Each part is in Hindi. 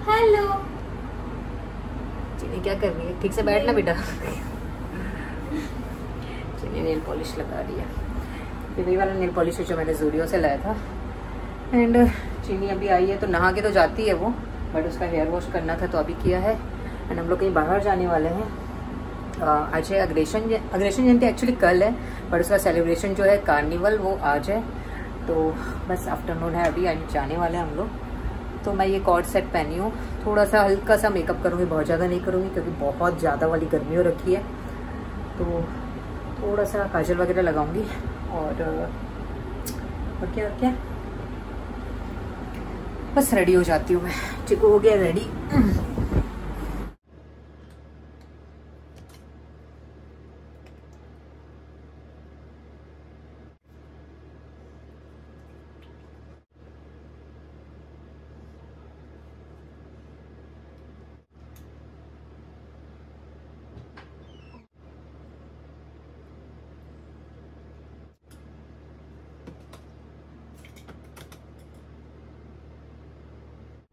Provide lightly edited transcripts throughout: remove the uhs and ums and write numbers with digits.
हेलो। चीनी क्या कर रही है? ठीक से बैठना बेटा। चीनी नेल पॉलिश लगा रही है। ये वही वाला नेल पॉलिश है जो मैंने ज़ूडियो से लाया था। एंड चीनी अभी आई है तो नहा के तो जाती है वो, बट उसका हेयर वॉश करना था तो अभी किया है। एंड हम लोग कहीं बाहर जाने वाले हैं। आज है अग्रेशन जयंती, एक्चुअली कल है, बट उसका सेलिब्रेशन जो है कार्निवल वो आज है। तो बस आफ्टरनून है अभी, एंड जाने वाले हैं हम लोग। तो मैं ये कॉर्ड सेट पहनी हूँ, थोड़ा सा हल्का सा मेकअप करूँगी, बहुत ज़्यादा नहीं करूँगी क्योंकि बहुत ज़्यादा वाली गर्मी हो रखी है। तो थोड़ा सा काजल वगैरह लगाऊंगी और क्या बस रेडी हो जाती हूँ मैं। चिकू हो गया रेडी।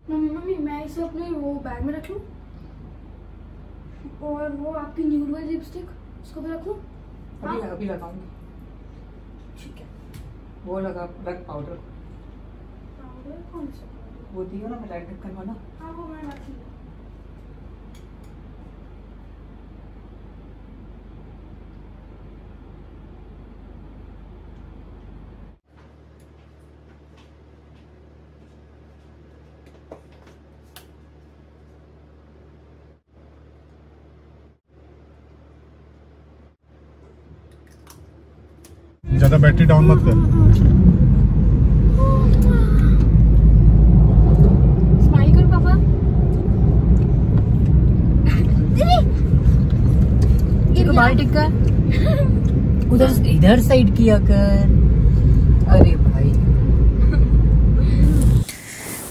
मम्मी मैं इसे अपने वो बैग में रख लूं, और वो आपकी न्यूड वाली लिपस्टिक उसको भी रख लूं? अभी लगाऊंगी। ठीक है, वो लग पाउडर कौन सा? वो दियो ना, ब्लैक ढक्कन वाला। हाँ वो मैं रख लूं। ज्यादा बैटरी डाउन मत कर। स्माइल कर पापा। बाल टिक्का उधर इधर साइड किया कर। अरे भाई।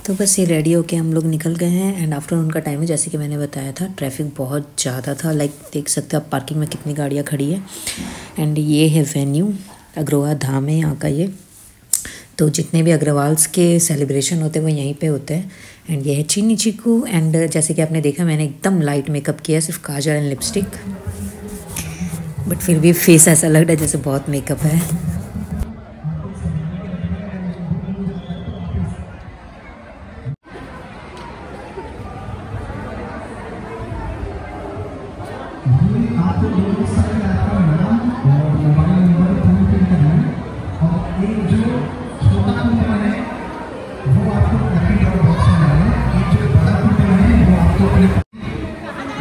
तो बस ये रेडी होके हम लोग निकल गए हैं। एंड आफ्टरनून का टाइम है, जैसे कि मैंने बताया था ट्रैफिक बहुत ज़्यादा था। लाइक देख सकते हो आप पार्किंग में कितनी गाड़ियाँ खड़ी है। एंड ये है वेन्यू, अग्रवाल धाम है यहाँ का ये। तो जितने भी अग्रवाल्स के सेलिब्रेशन होते हैं वो यहीं पे होते हैं। एंड ये है चीनी चीकू। एंड जैसे कि आपने देखा मैंने एकदम लाइट मेकअप किया है, सिर्फ काजल एंड लिपस्टिक, बट फिर भी फेस ऐसा लग रहा है जैसे बहुत मेकअप है।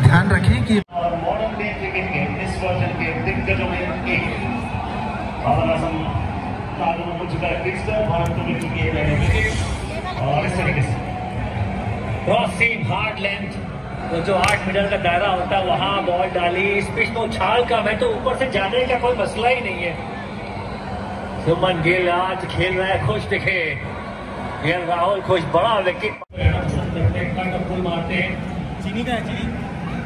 ध्यान रखें कि मॉडर्न डे क्रिकेट के इस वर्जन के दिग्गजों में एक बाबर आजम तारुण हो चुका है फिक्सर, भारत को मिल चुकी है पहले विकेट। और इस तरीके से क्रॉस सीम हार्ड लेंथ, वो जो 8 मीटर का दायरा होता है वहां बॉल डाली। इस पिच में उछाल का मैं तो ऊपर से जाने का कोई मसला ही नहीं है। सुमन गिल आज खेल रहा है खुश दिखे, ये राहुल खुश, बड़ा विकेट मारते हैं। चीनी का चीनी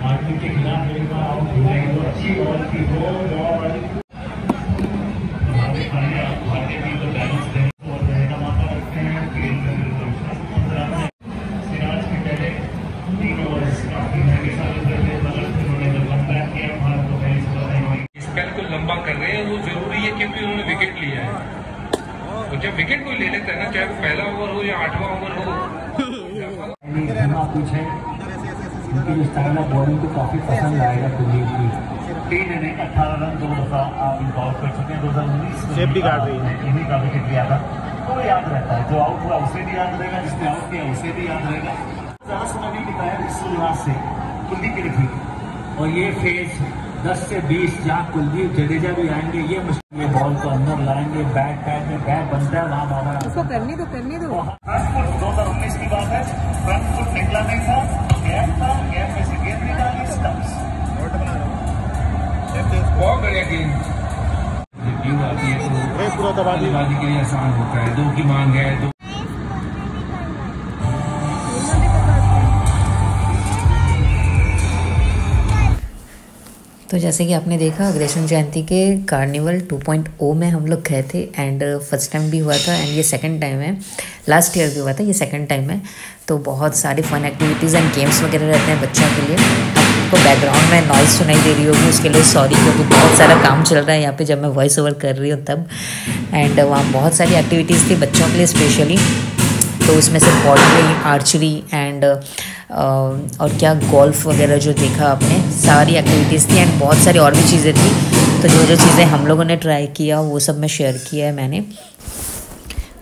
आदमी के खिलाफ एक बार आउट हुआ है, तो अच्छी बॉल थी वो बॉल। भारतीय टीम को बैलेंस देने और रहेगा माता रखते हैं। सिराज के पहले 3 ओवर्स काफी महंगे साबित करते बगल उन्होंने जब कमबैक किया भारत को पहले से स्पेल को लंबा कर रहे हैं, वो जरूरी है क्योंकि उन्होंने विकेट लिया है। तो जब विकेट कोई ले लेता है ना, चाहे वो पहला ओवर हो या 8वां ओवर हो, पूछे उनकी स्टाइल ऑफ बॉलिंग को काफी पसंद आएगा कुलदीप की। 3 इनिंग 18 रन 2 दफा आप आउट कर चुके हैं। 2019 भी काट रही है, इन्हीं का विकेट लिया था तो याद रहता है। जो आउट हुआ उसे भी याद रहेगा, जिसने आउट किया उसे भी याद रहेगा। ज्यादा समय नहीं दिखाया इस लिहाज से कुलदीप की लिखी। और ये फेज 10 से 20 जहाँ कुलदीप जडेजा भी आएंगे, ये बॉल को अंदर लाएंगे, बैट पैड में बैट बनता है वहाँ बाबा उसको करने दो। फ्रंट फुट 2019 की बात है, फ्रंट फुट निकला नहीं था, गैप में से गेंद निकाली, स्टंप्स। बहुत बढ़िया गेम। जब आती है तो बल्लेबाजी के लिए आसान होता है। 2 की मांग है, 2 तो तो जैसे कि आपने देखा अग्रेशन जयंती के कार्निवल 2.0 में हम लोग गए थे एंड फर्स्ट टाइम भी हुआ था एंड ये सेकंड टाइम है। लास्ट ईयर भी हुआ था, ये सेकंड टाइम है। तो बहुत सारे फन एक्टिविटीज़ एंड गेम्स वगैरह रहते हैं बच्चों के लिए। आपको बैकग्राउंड में नॉइज़ सुनाई दे रही होगी, उसके लिए सॉरी, क्योंकि बहुत सारा काम चल रहा है यहाँ पे जब मैं वॉइस ओवर कर रही हूँ तब। एंड वहाँ बहुत सारी एक्टिविटीज़ थी बच्चों के लिए स्पेशली। तो उसमें से पॉटरी, आर्चरी एंड और क्या गोल्फ वगैरह जो देखा आपने, सारी एक्टिविटीज़ थी एंड बहुत सारी और भी चीज़ें थी। तो जो जो चीज़ें हम लोगों ने ट्राई किया वो सब मैं शेयर किया है मैंने।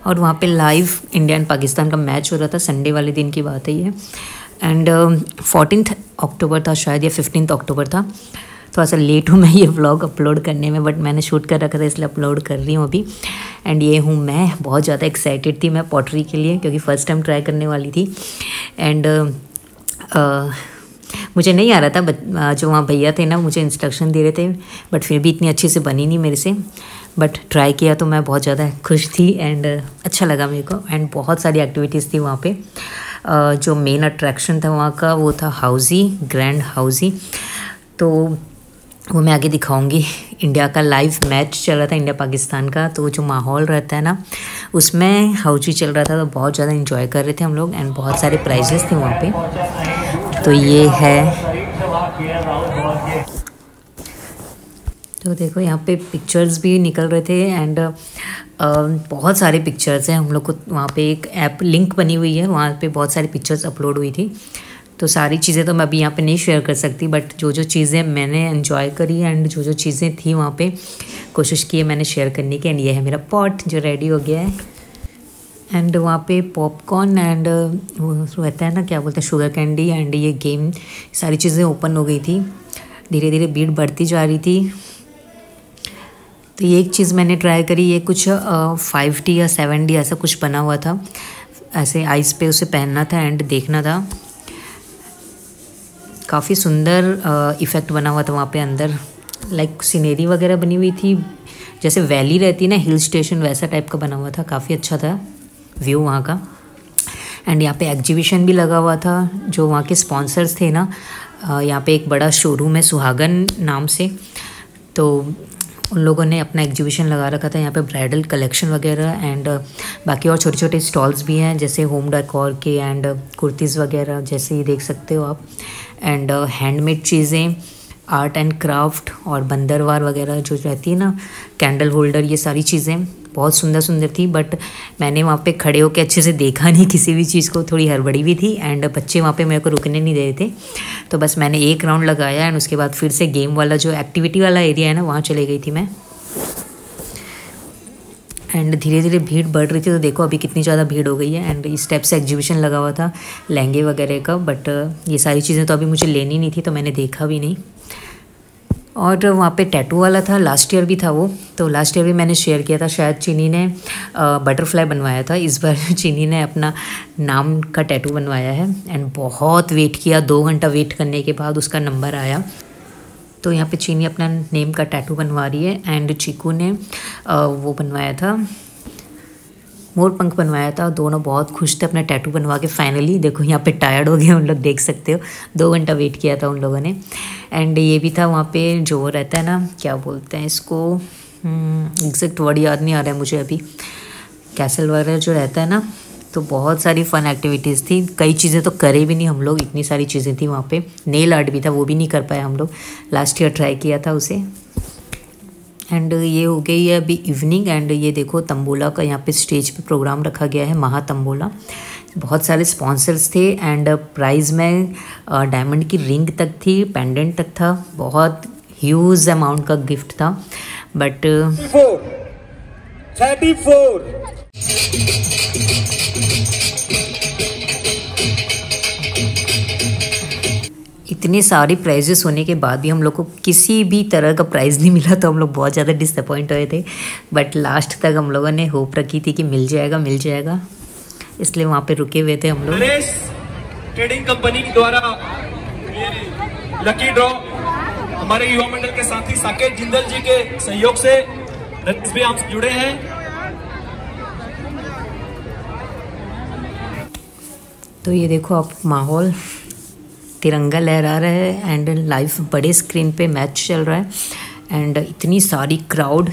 और वहाँ पे लाइव इंडिया एंड पाकिस्तान का मैच हो रहा था, संडे वाले दिन की बात है ये। एंड 14 अक्टूबर था शायद या 15 अक्टूबर था। थोड़ा सा लेट हूँ मैं ये व्लॉग अपलोड करने में, बट मैंने शूट कर रखा था इसलिए अपलोड कर रही हूँ अभी। एंड ये हूँ मैं, बहुत ज़्यादा एक्साइटेड थी मैं पॉटरी के लिए, क्योंकि फ़र्स्ट टाइम ट्राई करने वाली थी। एंड मुझे नहीं आ रहा था, जो वहाँ भैया थे ना मुझे इंस्ट्रक्शन दे रहे थे, बट फिर भी इतनी अच्छे से बनी नहीं मेरे से। बट ट्राई किया तो मैं बहुत ज़्यादा खुश थी एंड अच्छा लगा मेरे को। एंड बहुत सारी एक्टिविटीज़ थी वहाँ पे। जो मेन अट्रैक्शन था वहाँ का वो था हाउजी, ग्रैंड हाउजी। तो वो मैं आगे दिखाऊंगी। इंडिया का लाइव मैच चल रहा था, इंडिया पाकिस्तान का। तो जो माहौल रहता है ना उसमें हाउजी चल रहा था, तो बहुत ज़्यादा इन्जॉय कर रहे थे हम लोग एंड बहुत सारे प्राइजेस थे वहाँ पे। तो ये है, तो देखो यहाँ पे पिक्चर्स भी निकल रहे थे एंड बहुत सारे पिक्चर्स हैं। हम लोग को वहाँ पे एक ऐप लिंक बनी हुई है, वहाँ पे बहुत सारी पिक्चर्स अपलोड हुई थी। तो सारी चीज़ें तो मैं अभी यहाँ पे नहीं शेयर कर सकती, बट जो जो चीज़ें मैंने एंजॉय करी एंड जो जो चीज़ें थी वहाँ पे कोशिश की है मैंने शेयर करने की। एंड ये है मेरा पॉट जो रेडी हो गया है। एंड वहाँ पे पॉपकॉर्न एंड वो रहता है ना, क्या बोलते हैं, शुगर कैंडी एंड ये गेम, सारी चीज़ें ओपन हो गई थी। धीरे धीरे भीड़ बढ़ती जा रही थी। तो ये एक चीज़ मैंने ट्राई करी, ये कुछ 5D या 7D ऐसा कुछ बना हुआ था, ऐसे आइस पे उसे पहनना था एंड देखना था। काफ़ी सुंदर इफ़ेक्ट बना हुआ था वहाँ पे अंदर, लाइक सीनरी वगैरह बनी हुई थी, जैसे वैली रहती है ना हिल स्टेशन, वैसा टाइप का बना हुआ था। काफ़ी अच्छा था व्यू वहाँ का। एंड यहाँ पे एग्जीबिशन भी लगा हुआ था। जो वहाँ के स्पॉन्सर्स थे ना, यहाँ पे एक बड़ा शोरूम है सुहागन नाम से, तो उन लोगों ने अपना एग्जीबिशन लगा रखा था यहाँ पे, ब्राइडल कलेक्शन वगैरह एंड बाकी और छोटे छोटे स्टॉल्स भी हैं, जैसे होम डेकोर के एंड कुर्तीज़ वगैरह, जैसे ये देख सकते हो आप। एंड हैंडमेड चीज़ें, आर्ट एंड क्राफ्ट और बंदरवार वगैरह जो रहती है ना, कैंडल होल्डर, ये सारी चीज़ें बहुत सुंदर सुंदर थी। बट मैंने वहाँ पे खड़े होकर अच्छे से देखा नहीं किसी भी चीज़ को, थोड़ी हड़बड़ी भी थी एंड बच्चे वहाँ पे मेरे को रुकने नहीं दे रहे थे। तो बस मैंने एक राउंड लगाया एंड उसके बाद फिर से गेम वाला जो एक्टिविटी वाला एरिया है ना वहाँ चले गई थी मैं। एंड धीरे धीरे भीड़ बढ़ रही थी, तो देखो अभी कितनी ज़्यादा भीड़ हो गई है। एंड इस टाइप से एग्जीबिशन लगा हुआ था लहंगे वगैरह का, बट ये सारी चीज़ें तो अभी मुझे लेनी नहीं थी तो मैंने देखा भी नहीं। और वहाँ पे टैटू वाला था, लास्ट ईयर भी था वो, तो लास्ट ईयर भी मैंने शेयर किया था, शायद चीनी ने बटरफ्लाई बनवाया था। इस बार चीनी ने अपना नाम का टैटू बनवाया है एंड बहुत वेट किया, 2 घंटा वेट करने के बाद उसका नंबर आया। तो यहाँ पे चीनी अपना नेम का टैटू बनवा रही है एंड चीकू ने वो बनवाया था, मोर पंख बनवाया था। दोनों बहुत खुश थे अपना टैटू बनवा के फाइनली। देखो यहाँ पे टायर्ड हो गए उन लोग, देख सकते हो 2 घंटा वेट किया था उन लोगों ने। एंड ये भी था वहाँ पे जो रहता है ना, क्या बोलते हैं इसको, एग्जैक्ट वर्ड याद नहीं आ रहा है मुझे अभी, कैसल वगैरह जो रहता है ना। तो बहुत सारी फ़न एक्टिविटीज़ थी, कई चीज़ें तो करे भी नहीं हम लोग, इतनी सारी चीज़ें थी वहाँ पे। नेल आर्ट भी था, वो भी नहीं कर पाए हम लोग, लास्ट ईयर ट्राई किया था उसे। एंड ये हो गई है अभी इवनिंग। एंड ये देखो तंबोला का यहाँ पे स्टेज पे प्रोग्राम रखा गया है, महा तंबोला। बहुत सारे स्पॉन्सर्स थे एंड प्राइज़ में डायमंड की रिंग तक थी, पेंडेंट तक था, बहुत ह्यूज अमाउंट का गिफ्ट था। बट 34 इतने सारे प्राइजेस होने के बाद भी हम लोग को किसी भी तरह का प्राइज़ नहीं मिला, तो हम लोग बहुत ज़्यादा डिसअपॉइंट हुए थे। बट लास्ट तक हम लोगों ने होप रखी थी कि मिल जाएगा, इसलिए वहाँ पे रुके हुए थे हम लोग। ट्रेडिंग कंपनी द्वारा लकी ड्रॉ हमारे युवा मंडल के साथी साकेत जिंदल जी के सहयोग से भी हम जुड़े हैं। तो ये देखो आप माहौल, तिरंगा लहरा रहा है एंड लाइव बड़े स्क्रीन पे मैच चल रहा है एंड इतनी सारी क्राउड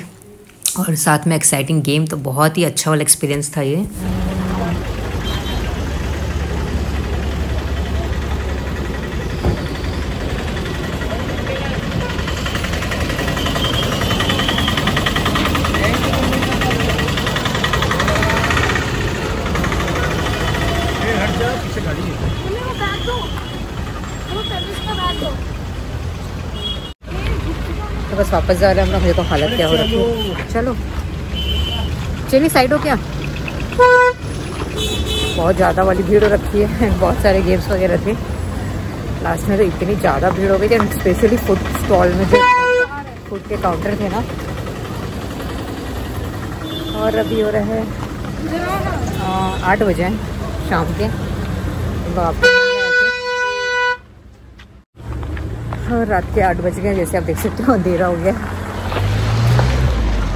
और साथ में एक्साइटिंग गेम, तो बहुत ही अच्छा वाला एक्सपीरियंस था ये। तो बस वापस जा रहे हैं हम लोग। देखो हालत क्या हो रही है। चलो चलिए साइड हो क्या। बहुत ज़्यादा वाली भीड़ हो रखी है, बहुत सारे गेम्स वगैरह थे। लास्ट में तो इतनी ज़्यादा भीड़ हो गई थी, स्पेशली फूड स्टॉल में जो फूड के काउंटर थे ना। और अभी हो रहा है 8 बजे शाम के। और रात के 8 बज गए, जैसे आप देख सकते हो अंधेरा हो गया।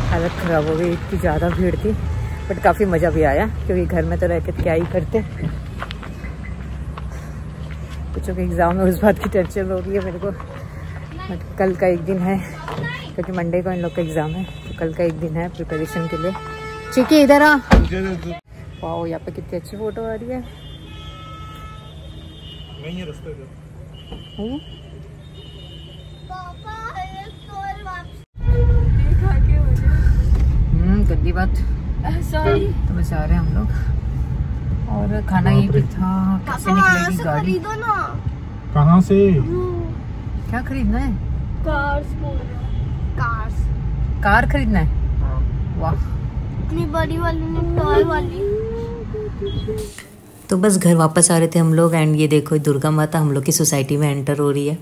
हालत ख़राब हो गई, इतनी ज़्यादा भीड़ थी, बट काफ़ी मज़ा भी आया क्योंकि घर में तो रह के क्या ही करते। बच्चों के एग्ज़ाम में उस बात की टेंशन हो रही है मेरे को, बट कल का एक दिन है क्योंकि मंडे को इन लोग का एग्ज़ाम है, तो कल का एक दिन है प्रिपरेशन के लिए। चिकी इधर आ। वाओ, यहाँ पे कितनी अच्छी फ़ोटो आ रही है। गंदी बात। सॉरी। तो बस आ रहे हैं हम लोग और खाना यही पे था। कैसे निकलेगी गाड़ी? खरीदो ना। कहाँ से? क्या खरीदना है? कार्स कार खरीदना है। वाह, इतनी बड़ी वाली नहीं, टॉय वाली। तो बस घर वापस आ रहे थे हम लोग एंड ये देखो दुर्गा माता हम लोग की सोसाइटी में एंटर हो रही है।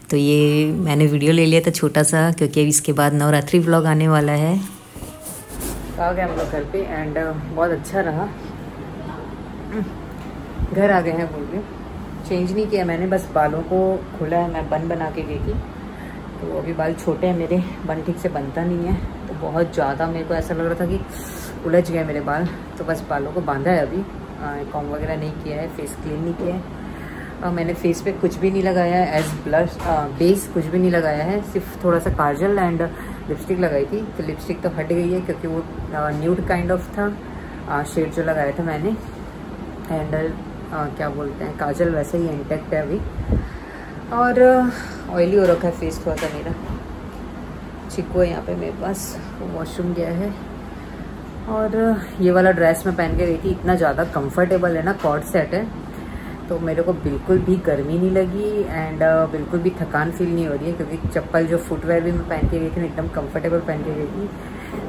तो ये मैंने वीडियो ले लिया था छोटा सा, क्योंकि इसके बाद नवरात्रि व्लॉग आने वाला है। तो आ गए हम लोग घर पे एंड बहुत अच्छा रहा। घर आ गए हैं बोल के। चेंज नहीं किया मैंने, बस बालों को खुला है, मैं बन बना के गई थी। तो अभी बाल छोटे हैं मेरे, बन ठीक से बनता नहीं है, तो बहुत ज़्यादा मेरे को ऐसा लग रहा था कि उलझ गए मेरे बाल। तो बस बालों को बांधा है अभी, कॉम वगैरह नहीं किया है, फेस क्लीन नहीं किया है। मैंने फेस पे कुछ भी नहीं लगाया है एज ब्लश बेस, कुछ भी नहीं लगाया है, सिर्फ थोड़ा सा काजल एंड लिपस्टिक लगाई थी। तो लिपस्टिक तो हट गई है क्योंकि वो न्यूड काइंड ऑफ था शेड जो लगाया था मैंने। एंड क्या बोलते हैं, काजल वैसे ही इंटैक्ट है अभी। और ऑयली हो रखा है फेस थोड़ा सा मेरा। चिक्कू है यहाँ पे मेरे पास, वो वॉशरूम गया है। और ये वाला ड्रेस मैं पहन के गई थी, इतना ज़्यादा कंफर्टेबल है ना, कॉर्ड सेट है, तो मेरे को बिल्कुल भी गर्मी नहीं लगी एंड बिल्कुल भी थकान फील नहीं हो रही है, क्योंकि चप्पल जो फुटवेयर भी मैं पहन के गई थी एकदम कंफर्टेबल पहन के गई थी।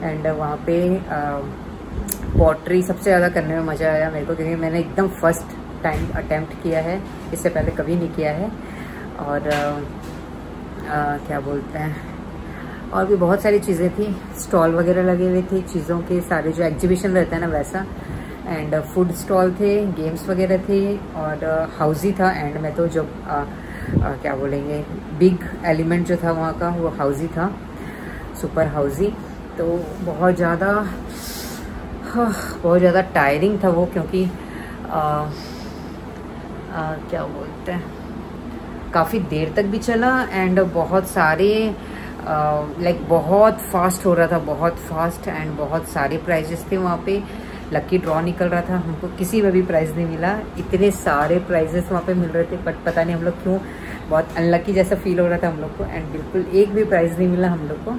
एंड वहाँ पे पॉटरी सबसे ज़्यादा करने में मज़ा आया मेरे को, क्योंकि मैंने एकदम फर्स्ट टाइम अटेम्प्ट किया है, इससे पहले कभी नहीं किया है। और क्या बोलते हैं, और भी बहुत सारी चीज़ें थी, स्टॉल वगैरह लगे हुए थे चीज़ों के, सारे जो एग्जीबिशन रहता है ना वैसा। एंड फूड स्टॉल थे, गेम्स वगैरह थे और हाउजी था एंड में। तो जो क्या बोलेंगे, बिग एलिमेंट जो था वहाँ का, वो हाउजी था, सुपर हाउजी। तो बहुत ज़्यादा टायरिंग था वो, क्योंकि क्या बोलते हैं, काफ़ी देर तक भी चला एंड बहुत सारे लाइक बहुत फास्ट हो रहा था, बहुत फास्ट एंड बहुत सारे प्राइजेस थे वहाँ पे। लकी ड्रॉ निकल रहा था, हमको किसी में भी प्राइज़ नहीं मिला, इतने सारे प्राइजेस वहाँ पे मिल रहे थे, बट पता नहीं हम लोग क्यों बहुत अनलकी जैसा फील हो रहा था हम लोग को। एंड बिल्कुल एक भी प्राइज़ नहीं मिला हम लोग को।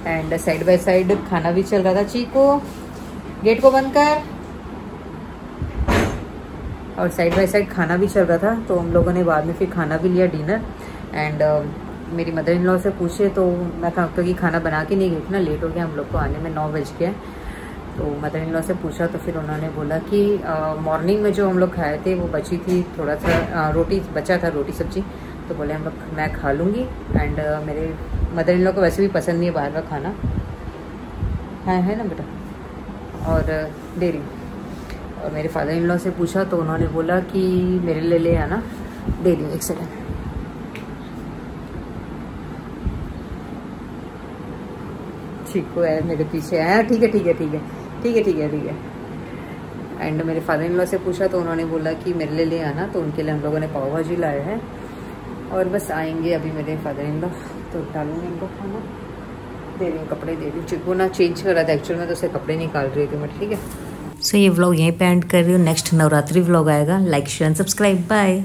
एंड साइड बाय साइड खाना भी चल रहा था। चीको गेट को बंद कर। और साइड बाय साइड खाना भी चल रहा था, तो हम लोगों ने बाद में फिर खाना भी लिया, डिनर। एंड मेरी मदर इन लॉ से पूछे तो मैं क्योंकि खाना बना के नहीं गई थी ना, लेट हो गया हम लोग को आने में, 9 बज गए। तो मदर इन लॉ से पूछा तो फिर उन्होंने बोला कि मॉर्निंग में जो हम लोग खाए थे वो बची थी, थोड़ा सा रोटी बचा था, रोटी सब्जी, तो बोले हम लोग मैं खा लूँगी। एंड मेरे मदर इन लॉ को वैसे भी पसंद नहीं है बाहर का खाना, है ना बेटा, और दे रही। और मेरे फादर इन लॉ से पूछा तो उन्होंने बोला कि मेरे लिए ले आना, दे रही। 1 सेकेंड। ठीक है मेरे पीछे आया। ठीक है ठीक है ठीक है ठीक है ठीक है ठीक है। एंड मेरे फादर इन लॉ से पूछा तो उन्होंने बोला कि मेरे लिए ले आना, तो उनके लिए हम लोगों ने पाव भाजी लाए हैं और बस आएंगे अभी मेरे फादर इन लॉ, तो डालूंगी इनको खाना। दे रही हूँ कपड़े, दे रही हूँ। चिकू ना चेंज कर रहा था एक्चुअल में, तो उसे कपड़े निकाल रही थी मैं। ठीक है, सो ये व्लॉग यहीं पे एंड कर रही हूँ। नेक्स्ट नवरात्रि व्लॉग आएगा। Like share and subscribe, bye.